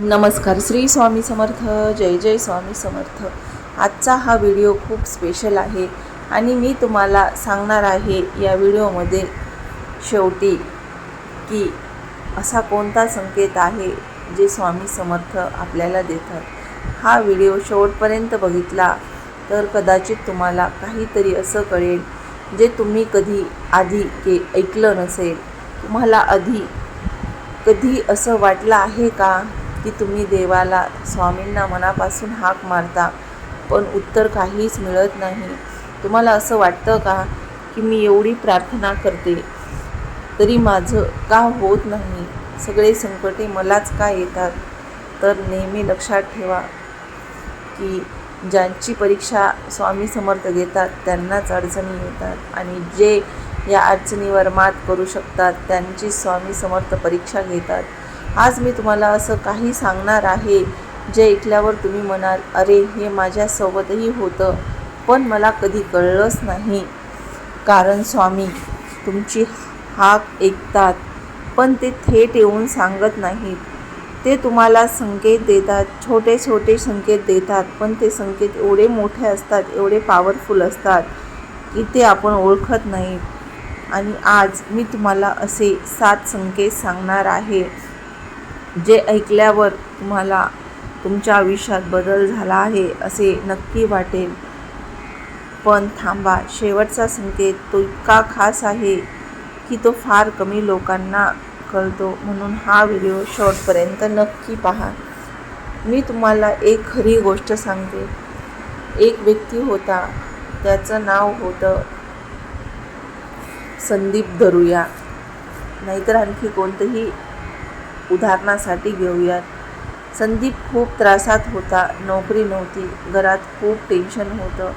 नमस्कार. श्री स्वामी समर्थ. जय जय स्वामी समर्थ. आजचा हा व्हिडिओ खूप स्पेशल आहे आणि मी तुम्हाला सांगणार आहे या व्हिडिओमध्ये शेवटी की असा कोणता संकेत आहे जे स्वामी समर्थ आपल्याला देतात. हा व्हिडिओ शेवटपर्यंत बघितला तर कदाचित तुम्हाला काहीतरी असं कळेल जे तुम्ही कधी आधी ऐकलं नसेल. तुम्हाला आधी कधी असं वाटलं आहे का की तुम्ही देवाला स्वामींना मनापासून हाक मारता पण उत्तर काहीच मिळत नाही? तुम्हाला असं वाटतं का की मी एवढी प्रार्थना करते तरी माझं का होत नाही? सगळे संकटे मलाच का येतात? तर नेहमी लक्षात ठेवा की ज्यांची परीक्षा स्वामी समर्थ घेतात त्यांनाच अडचणी येतात आणि जे या अडचणीवर मात करू शकतात त्यांची स्वामी समर्थ परीक्षा घेतात. आज मी तुम्हाला असं काही सांगणार आहे जे ऐकल्यावर तुम्ही म्हणाल, अरे हे माझ्यासोबतही होतं पण मला कधी कळलंच नाही. कारण स्वामी तुमची हाक ऐकतात पण ते थेट येऊन सांगत नाहीत. ते तुम्हाला संकेत देतात, छोटे छोटे संकेत देतात, पण ते संकेत एवढे मोठे असतात, एवढे पॉवरफुल असतात की ते आपण ओळखत नाहीत. आणि आज मी तुम्हाला असे 7 संकेत सांगणार आहे जे ऐकल्यावर तुम्हाला तुमच्या आयुष्यात बदल झाला आहे असे नक्की वाटेल. पण थांबा, शेवटचा संकेत तो इतका खास आहे की तो फार कमी लोकांना कळतो, म्हणून हा व्हिडिओ शेवटपर्यंत नक्की पहा. मी तुम्हाला एक खरी गोष्ट सांगते. एक व्यक्ती होता, त्याचं नाव होतं संदीप दरुया, नाहीतर आणखी कोणतंही उदाहरणासाठी घेऊयात. संदीप खूप त्रासात होता. नोकरी नव्हती, घरात खूप टेन्शन होतं,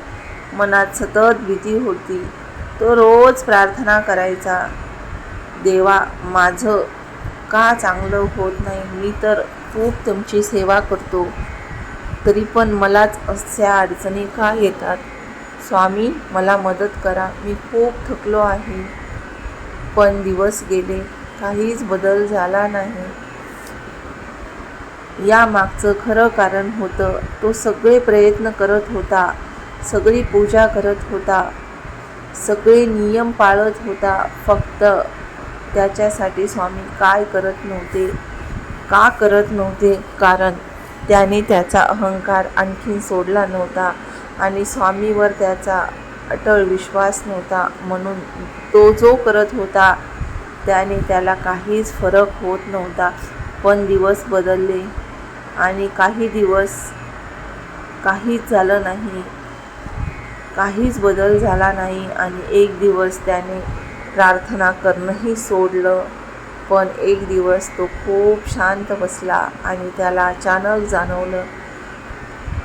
मनात सतत भीती होती. तो रोज प्रार्थना करायचा, देवा माझं का चांगलं होत नाही? मी तर खूप तुमची सेवा करतो तरी पण मलाच अशा अडचणी का येतात? स्वामी मला मदत करा, मी खूप थकलो आहे. पण दिवस गेले, काहीच बदल झाला नाही. यामागचं खरं कारण होतं, तो सगळे प्रयत्न करत होता, सगळी पूजा करत होता, सगळे नियम पाळत होता, फक्त त्याच्यासाठी स्वामी काय करत नव्हते? का करत नव्हते? कारण त्याने त्याचा अहंकार आणखीन सोडला नव्हता आणि स्वामीवर त्याचा अटळ विश्वास नव्हता. म्हणून तो जो करत होता त्याने त्याला काहीच फरक होत नव्हता. पण दिवस बदलले आणि काही दिवस काहीच झालं नाही, काहीच बदल झाला नाही आणि एक दिवस त्याने प्रार्थना करणंही सोडलं. पण एक दिवस तो खूप शांत बसला आणि त्याला अचानक जाणवलं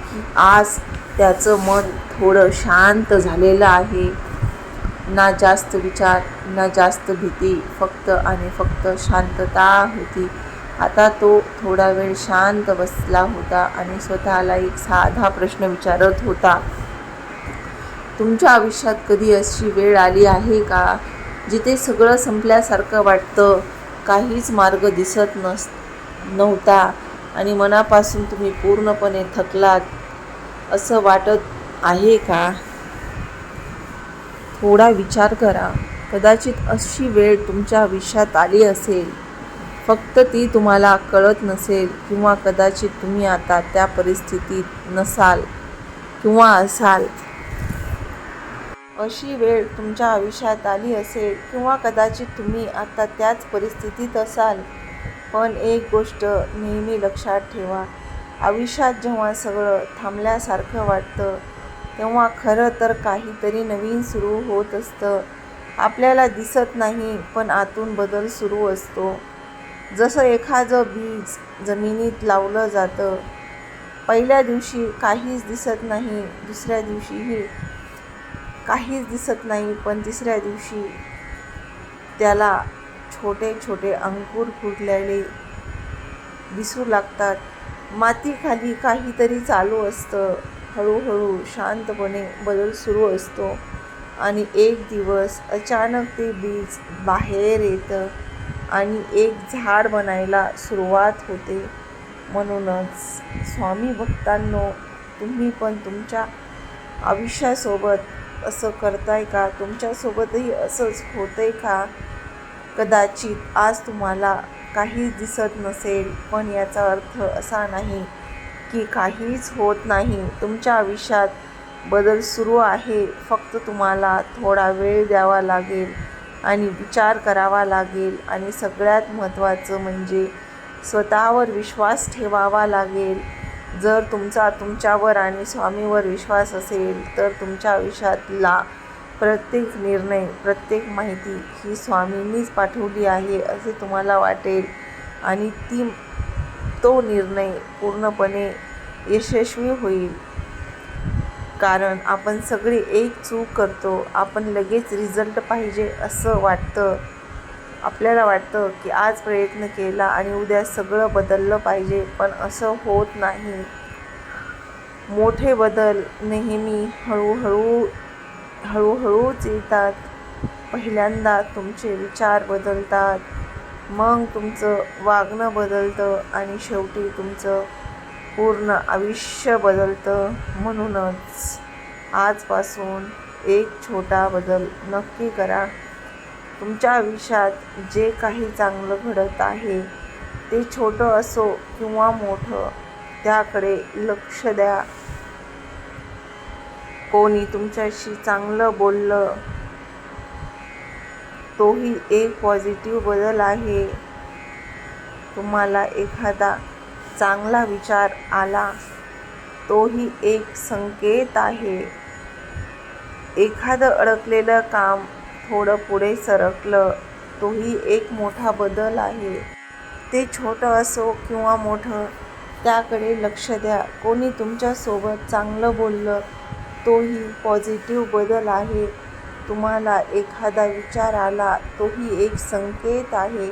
की आज त्याचं मन थोडं शांत झालेलं आहे. ना जास्त विचार, ना जास्त भीती, फक्त आणि फक्त शांतता होती. आता तो थोडा वेळ शांत बसला होता आणि स्वतःला एक साधा प्रश्न विचारत होता. तुमच्या आयुष्यात कधी अशी वेळ आली आहे का जिथे सगळं संपल्यासारखं वाटतं, काहीच मार्ग दिसत नव्हता आणि मनापासून तुम्ही पूर्णपणे थकलात असं वाटत आहे का? थोडा विचार करा. कदाचित अशी वेळ तुमच्या आयुष्यात आली असेल, फक्त ती तुम्हाला कळत नसेल किंवा कदाचित तुम्ही आता त्या परिस्थितीत नसाल किंवा असाल. अशी वेळ तुमच्या आयुष्यात आली असेल किंवा कदाचित तुम्ही आता त्याच परिस्थितीत असाल. पण एक गोष्ट नेहमी लक्षात ठेवा, आयुष्यात जेव्हा सगळं थांबल्यासारखं वाटतं तेव्हा खरं तर काहीतरी नवीन सुरू होत असतं. आपल्याला दिसत नाही पण आतून बदल सुरू असतो. जसं एखादं बीज जमिनीत लावलं जातं. पहिल्या दिवशी काहीच दिसत नाही, दुसऱ्या दिवशीही काहीच दिसत नाही, पण तिसऱ्या दिवशी त्याला छोटे छोटे अंकुर फुटलेले दिसू लागतात. मातीखाली काहीतरी चालू असतं. हळूहळू शांतपणे बदल सुरू असतो आणि एक दिवस अचानक ते बीज बाहेर येतं आणि एक झाड बनायला सुरुवात होते. म्हणूनच स्वामी भक्तांनो, तुम्ही पण तुमच्या आयुष्यासोबत असं करताय का? तुमच्यासोबतही असंच होतंय का? कदाचित आज तुम्हाला काहीच दिसत नसेल, पण याचा अर्थ असा नाही की काहीच होत नाही. तुमच्या आयुष्यात बदल सुरू आहे. फक्त तुम्हाला थोडा वेळ द्यावा लागेल आणि विचार करावा लागेल आणि सगळ्यात महत्त्वाचं म्हणजे स्वतःवर विश्वास ठेवावा लागेल. जर तुमचा तुमच्यावर आणि स्वामीवर विश्वास असेल तर तुमच्या आयुष्यातला प्रत्येक निर्णय, प्रत्येक माहिती ही स्वामींनीच पाठवली आहे असे तुम्हाला वाटेल आणि तो निर्णय पूर्णपणे यशस्वी होईल. कारण आपण सगळे एक चूक करतो. आपण लगेच रिझल्ट पाहिजे असं वाटतं. आपल्याला वाटतं की आज प्रयत्न केला आणि उद्या सगळं बदललं पाहिजे, पण असं होत नाही. मोठे बदल नेहमी हळूहळूच येतात. पहिल्यांदा तुमचे विचार बदलतात, मग तुमचं वागणं बदलतं आणि शेवटी तुमचं पूर्ण आयुष्य बदलतं. म्हणूनच आजपासून एक छोटा बदल नक्की करा. तुमच्या आयुष्यात जे काही चांगलं घडत आहे ते छोटं असो किंवा मोठं, त्याकडे लक्ष द्या. कोणी तुमच्याशी चांगलं बोललं, तोही एक पॉझिटिव्ह बदल आहे. तुम्हाला एखादा चांगला विचार आला, तोही एक संकेत आहे. एखादं अडकलेलं काम थोडं पुढे सरकलं, तोही एक मोठा बदल आहे. ते छोटं असो किंवा मोठं, त्याकडे लक्ष द्या. कोणी तुमच्यासोबत चांगलं बोललं, तोही पॉझिटिव्ह बदल आहे. तुम्हाला एखादा विचार आला, तोही एक संकेत आहे.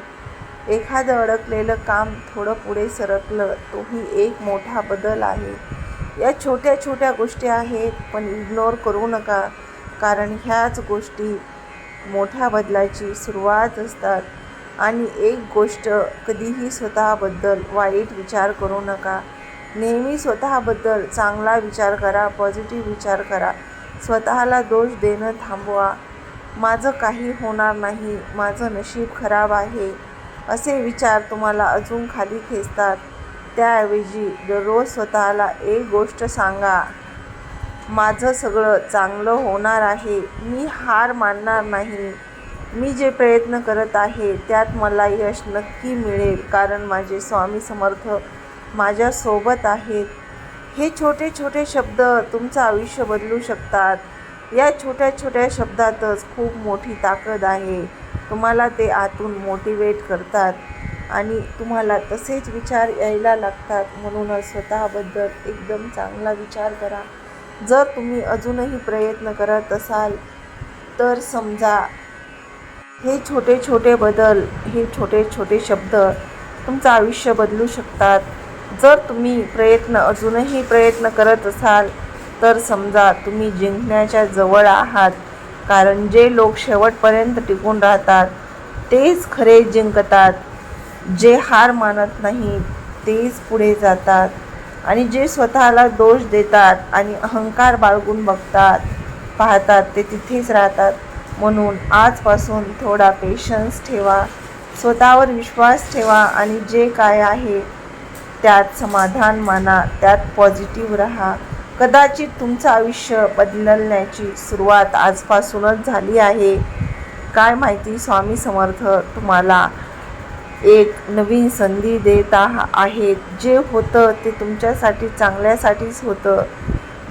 एखादं अडकलेलं काम थोडं पुढे सरकलं, तोही एक मोठा बदल आहे. या छोट्या छोट्या गोष्टी आहेत, पण इग्नोर करू नका, कारण ह्याच गोष्टी मोठ्या बदलाची सुरुवात असतात. आणि एक गोष्ट, कधीही स्वतःबद्दल वाईट विचार करू नका. नेहमी स्वतःबद्दल चांगला विचार करा, पॉझिटिव्ह विचार करा. स्वतःला दोष देणं थांबवा. माझं काही होणार नाही, माझं नशीब खराब आहे, असे विचार तुम्हाला अजून खाली खेचतात. त्याऐवजी दररोज स्वतःला एक गोष्ट सांगा, माझं सगळं चांगलं होणार आहे. मी हार मानणार नाही. मी जे प्रयत्न करत आहे त्यात मला यश नक्की मिळेल, कारण माझे स्वामी समर्थ माझ्यासोबत आहेत. हे छोटे छोटे शब्द तुमचं आयुष्य बदलू शकतात. या छोट्या छोट्या शब्दातच खूप मोठी ताकद आहे. तुम्हाला ते आतून मोटिवेट करतात आणि तुम्हाला तसेच विचार यायला लागतात. म्हणूनच स्वतःबद्दल एकदम चांगला विचार करा. जर तुम्ही अजूनही प्रयत्न करत असाल तर समजा हे छोटे छोटे बदल, हे छोटे छोटे शब्द तुमचं आयुष्य बदलू शकतात. जर तुम्ही अजूनही प्रयत्न करत असाल तर समजा तुम्ही जिंकण्याच्या जवळ आहात. कारण जे लोक शेवटपर्यंत टिकून राहतात तेच खरे जिंकतात. जे हार मानत नाहीत तेच पुढे जातात आणि जे स्वतःला दोष देतात आणि अहंकार बाळगून पाहतात ते तिथेच राहतात. म्हणून आजपासून थोडा पेशन्स ठेवा, स्वतःवर विश्वास ठेवा आणि जे काय आहे त्यात समाधान माना, त्यात पॉझिटिव्ह राहा. कदाचित तुमचं आयुष्य बदलण्याची सुरुवात आजपासूनच झाली आहे. काय माहिती, स्वामी समर्थ तुम्हाला एक नवीन संधी देत आहेत. जे होतं ते तुमच्यासाठी चांगल्यासाठीच होतं.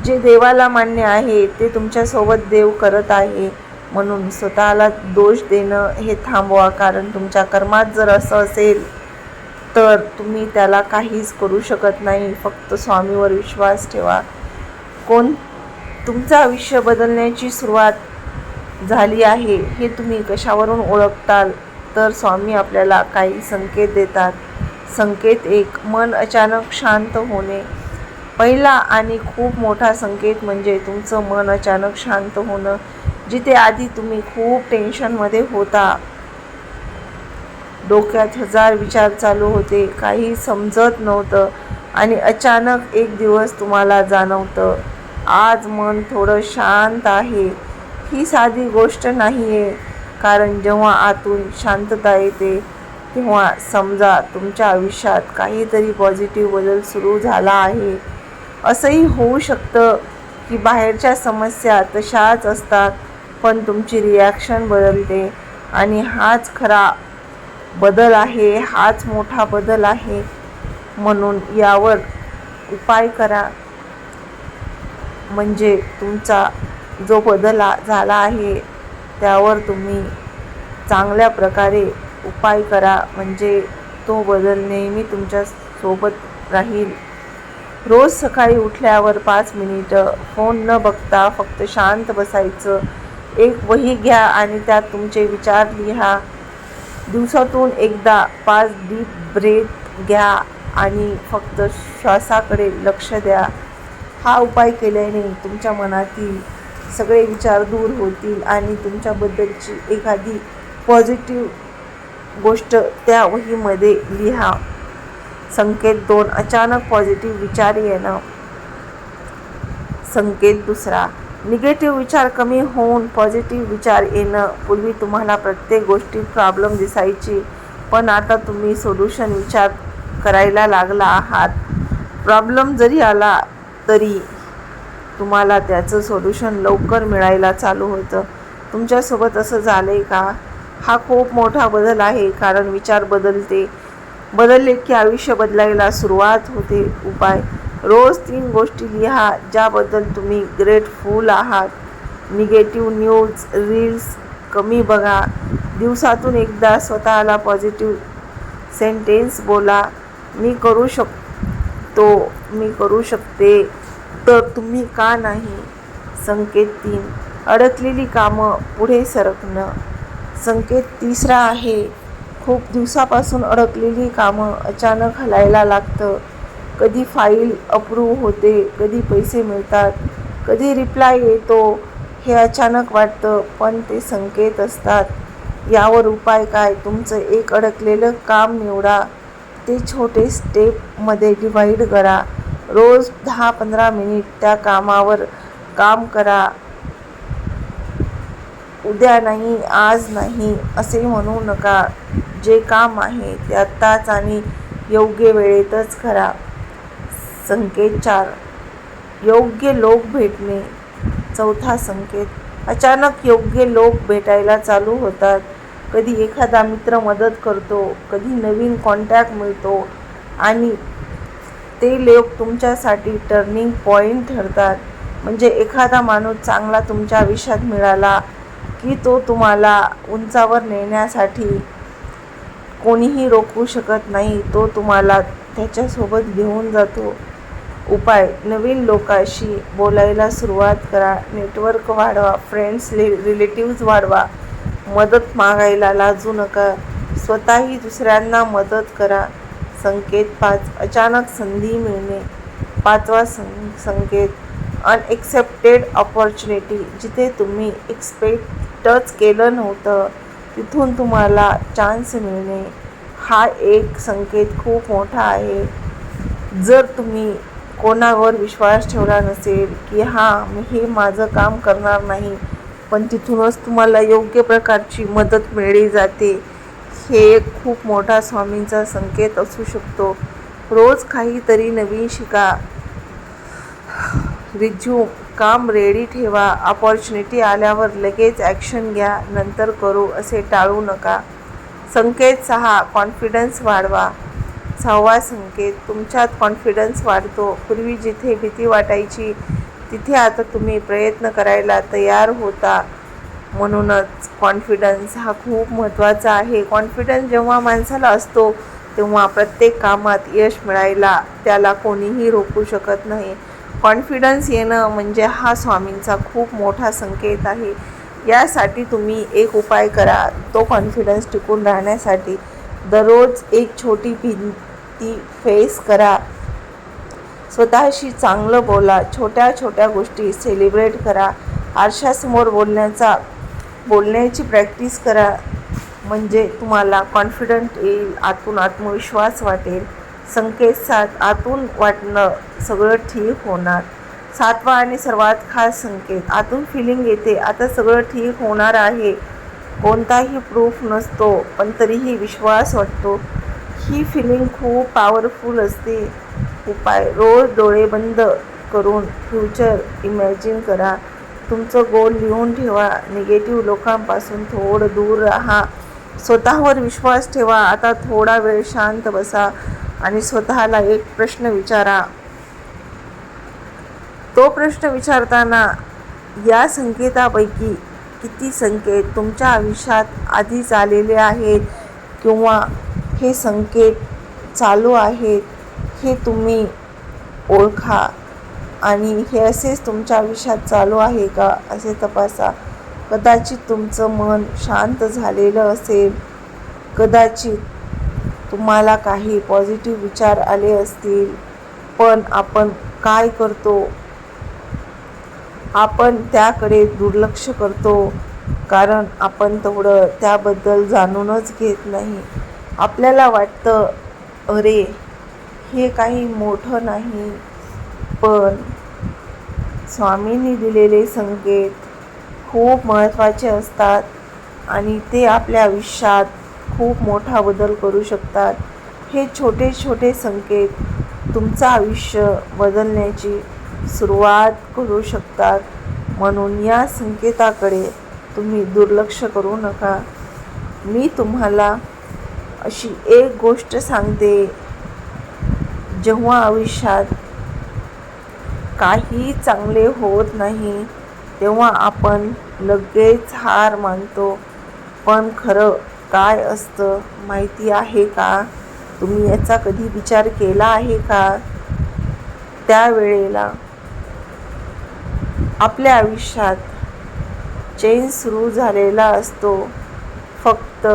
जे देवाला मान्य आहे ते तुमच्यासोबत देव करत आहे. म्हणून स्वतःला दोष देणं हे थांबवा, कारण तुमच्या कर्मात जर असं असेल तर तुम्ही त्याला काहीच करू शकत नाही. फक्त स्वामीवर विश्वास ठेवा. तुमचं आयुष्य बदलण्याची सुरुवात झाली आहे हे तुम्ही कशावरून ओळखताल तर स्वामी आपल्याला काही संकेत देतात. संकेत एक, मन अचानक शांत होणे. पहिला आणि खूप मोठा संकेत म्हणजे तुमचं मन अचानक शांत होणं. जिथे आधी तुम्ही खूप टेन्शनमध्ये होता, डोक्यात हजार विचार चालू होते, काही समजत नव्हतं आणि अचानक एक दिवस तुम्हाला जाणवतं, आज मन थोडं शांत आहे. ही साधी गोष्ट नाही आहे, कारण जेव्हा आतून शांतता येते तेव्हा समजा तुमच्या आयुष्यात काहीतरी पॉझिटिव्ह बदल सुरू झाला आहे. असंही होऊ शकतं की बाहेरच्या समस्या तशाच असतात, पण तुमची रिॲक्शन बदलते आणि हाच खरा बदल आहे, हाच मोठा बदल आहे. म्हणून यावर उपाय करा, म्हणजे तुमचा जो बदल झाला आहे त्यावर तुम्ही चांगल्या प्रकारे उपाय करा, म्हणजे तो बदल नेहमी तुमच्या सोबत राहील. रोज सकाळी उठल्यावर 5 मिनिटं फोन न बघता फक्त शांत बसायचं. एक वही घ्या आणि त्यात तुमचे विचार लिहा. दिवसातून एकदा 5 डीप ब्रेथ घ्या आणि फक्त श्वासाकडे लक्ष द्या. हा उपाय केल्याने तुमच्या मनातील सगळे विचार दूर होतील आणि तुमच्याबद्दलची एखादी पॉझिटिव्ह गोष्ट त्या वहीमध्ये लिहा. संकेत 2. अचानक पॉझिटिव्ह विचार येणं. संकेत 2. निगेटिव्ह विचार कमी होऊन पॉझिटिव्ह विचार येणं. पूर्वी तुम्हाला प्रत्येक गोष्टीत प्रॉब्लेम दिसायची, पण आता तुम्ही सोल्युशन विचार करायला लागला आहात. प्रॉब्लेम जरी आला तरी तुम्हाला त्याचं सोल्युशन लवकर मिळायला चालू होतं. तुमच्यासोबत असं झालंय का? हा खूप मोठा बदल आहे, कारण विचार बदलले की आयुष्य बदलायला सुरुवात होते. उपाय: रोज 3 गोष्टी लिहा ज्याबद्दल तुम्ही ग्रेटफुल आहात. निगेटिव्ह न्यूज रील्स कमी बघा. दिवसातून एकदा स्वतःला पॉझिटिव्ह सेंटेन्स बोला. मी करू शकतो, मी करू शकते, तर तुम्ही का नाही. संकेत 3. अडकलेली कामं पुढे सरकणं. संकेत 3 आहे. खूप दिवसापासून अडकलेली कामं अचानक हलायला लागतं. कधी फाईल अप्रूव्ह होते, कधी पैसे मिळतात, कधी रिप्लाय येतो. हे अचानक वाटतं, पण ते संकेत असतात. यावर उपाय काय? तुमचं एक अडकलेलं काम निवडा. ते छोटे स्टेपमध्ये डिव्हाइड करा. रोज 10-15 मिनिट त्या कामावर काम करा. उद्या नाही, आज नाही असे म्हणू नका. जे काम आहे ते आत्ताच आणि योग्य वेळेतच करा. संकेत 4. योग्य लोक भेटणे. 4 संकेत. अचानक योग्य लोक भेटायला चालू होतात. कधी एखादा मित्र मदत करतो, कधी नवीन कॉन्टॅक्ट मिळतो आणि ते लोक तुमच्यासाठी टर्निंग पॉईंट ठरतात. म्हणजे एखादा माणूस चांगला तुमच्या आयुष्यात मिळाला की तो तुम्हाला उंचावर नेण्यासाठी कोणीही रोखू शकत नाही. तो तुम्हाला त्याच्यासोबत घेऊन जातो. उपाय: नवीन लोकांशी बोलायला सुरुवात करा. नेटवर्क वाढवा. फ्रेंड्स रिलेटिव्ज वाढवा. मदत मागायला लाजू नका. स्वतःही दुसऱ्यांना मदत करा. संकेत 5. अचानक संधी मिळणे. 5 संकेत. Unaccepted opportunity. जिथे तुम्ही एक्सपेक्टच केलं नव्हतं तिथून तुम्हाला चान्स मिळणे. हा एक संकेत खूप मोठा आहे. जर तुम्ही कोणावर विश्वास ठेवला नसेल की हे माझं काम करणार नाही, पण तिथूनच तुम्हाला योग्य प्रकारची मदत मिळली जाते, हे एक खूप मोठा स्वामींचा संकेत असू शकतो. रोज काहीतरी नवीन शिका. रिझ्यूम काम रेडी ठेवा. ऑपॉर्च्युनिटी आल्यावर लगेच ॲक्शन घ्या. नंतर करू असे टाळू नका. संकेत 6. कॉन्फिडन्स वाढवा. 6 संकेत. तुमच्यात कॉन्फिडन्स वाढतो. पूर्वी जिथे भीती वाटायची तिथे आता तुम्ही प्रयत्न करायला तयार होता. म्हणूनच कॉन्फिडन्स हा खूप महत्त्वाचा आहे. कॉन्फिडन्स जेव्हा माणसाला असतो तेव्हा प्रत्येक कामात यश मिळायला त्याला कोणीही रोखू शकत नाही. कॉन्फिडन्स येणं म्हणजे हा स्वामींचा खूप मोठा संकेत आहे. यासाठी तुम्ही एक उपाय करा. तो कॉन्फिडन्स टिकून राहण्यासाठी दररोज एक छोटी भीती फेस करा. स्वतःशी चांगलं बोला. छोट्या छोट्या गोष्टी सेलिब्रेट करा. आरशासमोर बोलण्याची प्रॅक्टिस करा. म्हणजे तुम्हाला कॉन्फिडंट येईल, आतून आत्मविश्वास वाटेल. संकेत 7, आतून वाटणं सगळं ठीक होणार. 7वा आणि सर्वात खास संकेत, आतून फिलिंग येते आता सगळं ठीक होणार आहे. कोणताही प्रूफ नसतो पण तरीही विश्वास वाटतो. ही फिलिंग खूप पॉवरफुल असते. उपाय, रोज डोळे बंद करून फ्युचर इमॅजिन करा. तुमचं गोल लिहून ठेवा. निगेटिव्ह लोकांपासून थोडं दूर राहा. स्वतःवर विश्वास ठेवा. आता थोडा वेळ शांत बसा आणि स्वतःला एक प्रश्न विचारा. तो प्रश्न विचारताना या संकेतापैकी किती संकेत तुमच्या आयुष्यात आधीच आलेले आहेत किंवा हे संकेत चालू आहेत हे तुम्ही ओळखा आणि हे असेच तुमच्या आयुष्यात चालू आहे का असे तपासा. कदाचित तुमचं मन शांत झालेलं असेल. कदाचित तुम्हाला काही पॉझिटिव्ह विचार आले असतील. पण आपण काय करतो? आपण त्याकडे दुर्लक्ष करतो कारण आपण तेवढं त्याबद्दल जाणूनच घेत नाही. आपल्याला वाटतं अरे हे काही मोठं नाही. पण स्वामींनी दिलेले संकेत खूप महत्त्वाचे असतात आणि ते आपल्या आयुष्यात खूप मोठा बदल करू शकतात. हे छोटे छोटे संकेत तुमचं आयुष्य बदलण्याची सुरुवात करू शकतात. म्हणून या संकेताकडे तुम्ही दुर्लक्ष करू नका. मी तुम्हाला अशी एक गोष्ट सांगते, जेव्हा आयुष्यात काही चांगले होत नाही तेव्हा आपण लगेच हार मानतो. पण खरं काय असतं माहिती आहे का? तुम्ही याचा कधी विचार केला आहे का? त्यावेळेला आपल्या आयुष्यात चेंज सुरू झालेला असतो. फक्त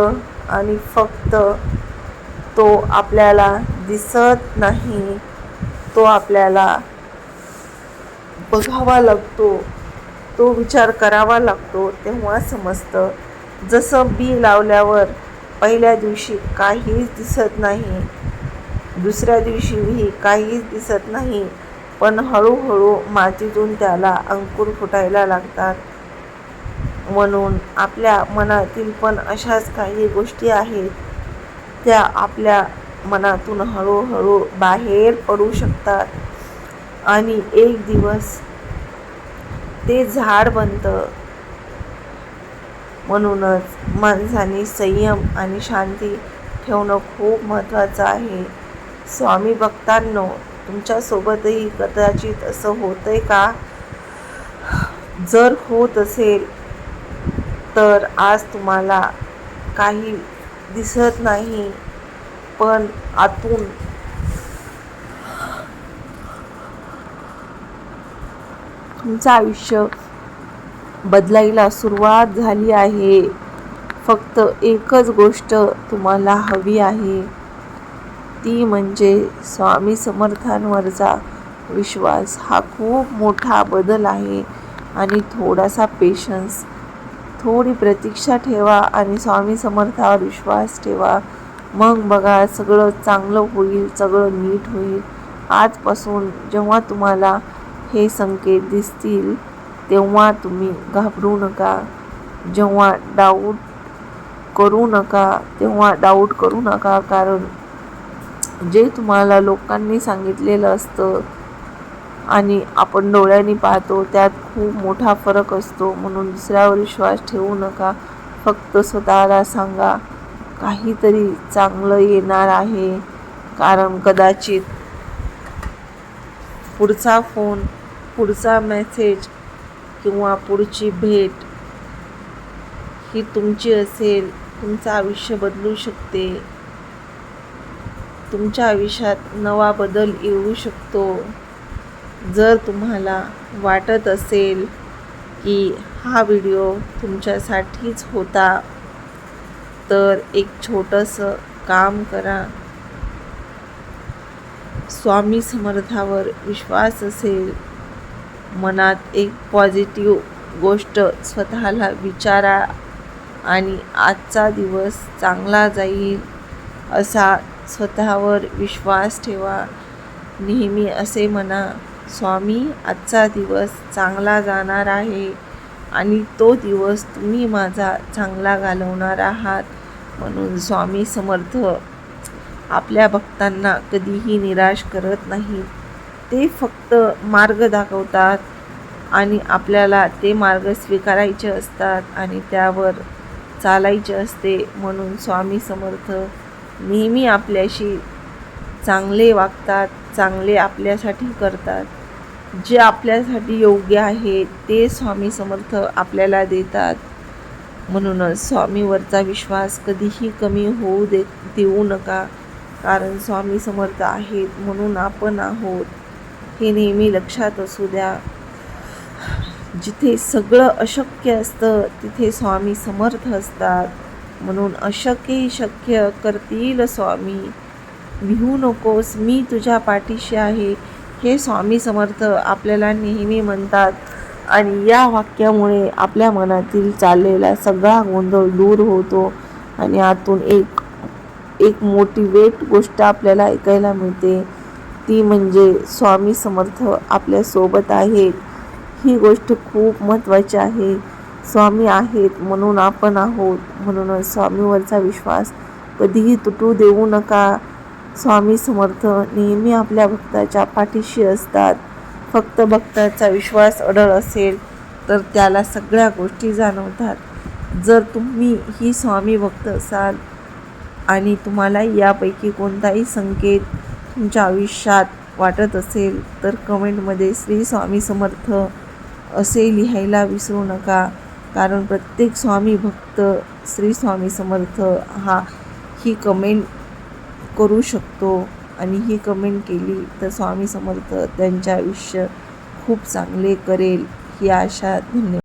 आणि फक्त तो आपल्याला दिसत नाही. तो आपल्याला बघावा लागतो. तो विचार करावा लागतो. तेव्हा समजतं. जसं बी लावल्यावर पहिल्या दिवशी काहीच दिसत नाही, दुसऱ्या दिवशीही काहीच दिसत नाही, पण हळूहळू मातीतून त्याला अंकुर फुटायला लागतात. म्हणून आपल्या मनातील पण अशाच काही गोष्टी आहेत, त्या आपल्या मनातून हळूहळू बाहेर पडू शकतात आणि एक दिवस ते झाड बनतं. म्हणूनच माणसाने संयम आणि शांती ठेवणं खूप महत्त्वाचं आहे. स्वामी भक्तांनो, तुमच्यासोबतही कदाचित असं होतंय का? जर होत असेल तर आज तुम्हाला काही दिसत नाही, पण आतून तुमचं आयुष्य बदलायला सुरुवात झाली आहे. फक्त एकच गोष्ट तुम्हाला हवी आहे, ती म्हणजे स्वामी समर्थांवरचा विश्वास. हा खूप मोठा बदल आहे आणि थोडासा पेशन्स, थोडी प्रतीक्षा ठेवा आणि स्वामी समर्थावर विश्वास ठेवा. मग बघा सगळं चांगलं होईल, सगळं नीट होईल. आजपासून जेव्हा तुम्हाला हे संकेत दिसतील तेव्हा तुम्ही घाबरू नका. जेव्हा डाऊट करू नका, कारण जे तुम्हाला लोकांनी सांगितलेलं असतं आणि आपण डोळ्यांनी पाहतो त्यात खूप मोठा फरक असतो. म्हणून दुसऱ्यावर विश्वास ठेवू नका. फक्त स्वतःला सांगा काहीतरी चांगलं येणार आहे, कारण कदाचित पुढचा फोन, पुढचा मेसेज किंवा पुढची भेट ही तुमची असेल. तुमचं आयुष्य बदलू शकते. तुमच्या आयुष्यात नवा बदल येऊ शकतो. जर तुम्हाला वाटत असेल की हा व्हिडिओ तुमच्यासाठीच होता तर एक छोटंसं काम करा. स्वामी समर्थावर विश्वास असेल, मनात एक पॉझिटिव्ह गोष्ट स्वतःला विचारा आणि आजचा दिवस चांगला जाईल असा स्वतःवर विश्वास ठेवा. नेहमी असे म्हणा, स्वामी आजचा दिवस चांगला जाणार आहे आणि तो दिवस तुम्ही माझा चांगला घालवणार आहात. म्हणून स्वामी समर्थ आपल्या भक्तांना कधीही निराश करत नाहीत. ते फक्त मार्ग दाखवतात आणि आपल्याला ते मार्ग स्वीकारायचे असतात आणि त्यावर चालायचे असते. म्हणून स्वामी समर्थ नेहमी आपल्याशी चांगले वागतात, चांगले आपल्यासाठी करतात. जे आपल्यासाठी योग्य आहे ते स्वामी समर्थ आपल्याला देतात. म्हणूनच स्वामीवरचा विश्वास कधीही कमी होऊ देऊ नका. कारण स्वामी समर्थ आहेत म्हणून आपण आहोत, हे नेहमी लक्षात असू द्या. जिथे सगळं अशक्य असतं तिथे स्वामी समर्थ असतात. म्हणून अशक्य शक्य करतील स्वामी. भिवू नकोस, मी तुझ्या पाठीशी आहे, हे स्वामी समर्थ आपल्याला नेहमी म्हणतात. आणि या वाक्यामुळे आपल्या मनातील चाललेला सगळा गोंधळ दूर होतो आणि आतून एक मोटिवेट गोष्ट आपल्याला ऐकायला मिळते. ती म्हणजे स्वामी समर्थ आपल्यासोबत आहेत. ही गोष्ट खूप महत्त्वाची आहे. स्वामी आहेत म्हणून आपण आहोत. म्हणूनच स्वामीवरचा विश्वास कधीही तुटू देऊ नका. स्वामी समर्थ नेहमी आपल्या भक्ताच्या पाठीशी असतात. फक्त भक्ताचा विश्वास अढळ असेल तर त्याला सगळ्या गोष्टी जाणवतात. जर तुम्ही ही स्वामी भक्त असाल आणि तुम्हाला यापैकी कोणताही संकेत तुमच्या आयुष्यात वाटत असेल तर कमेंटमध्ये श्री स्वामी समर्थ असे लिहायला विसरू नका. कारण प्रत्येक स्वामी भक्त श्री स्वामी समर्थ ही कमेंट करू शकतो आणि ही कमेंट केली तर स्वामी समर्थ त्यांचे आयुष्य खूप चांगले करेल ही आशा. धन्यवाद.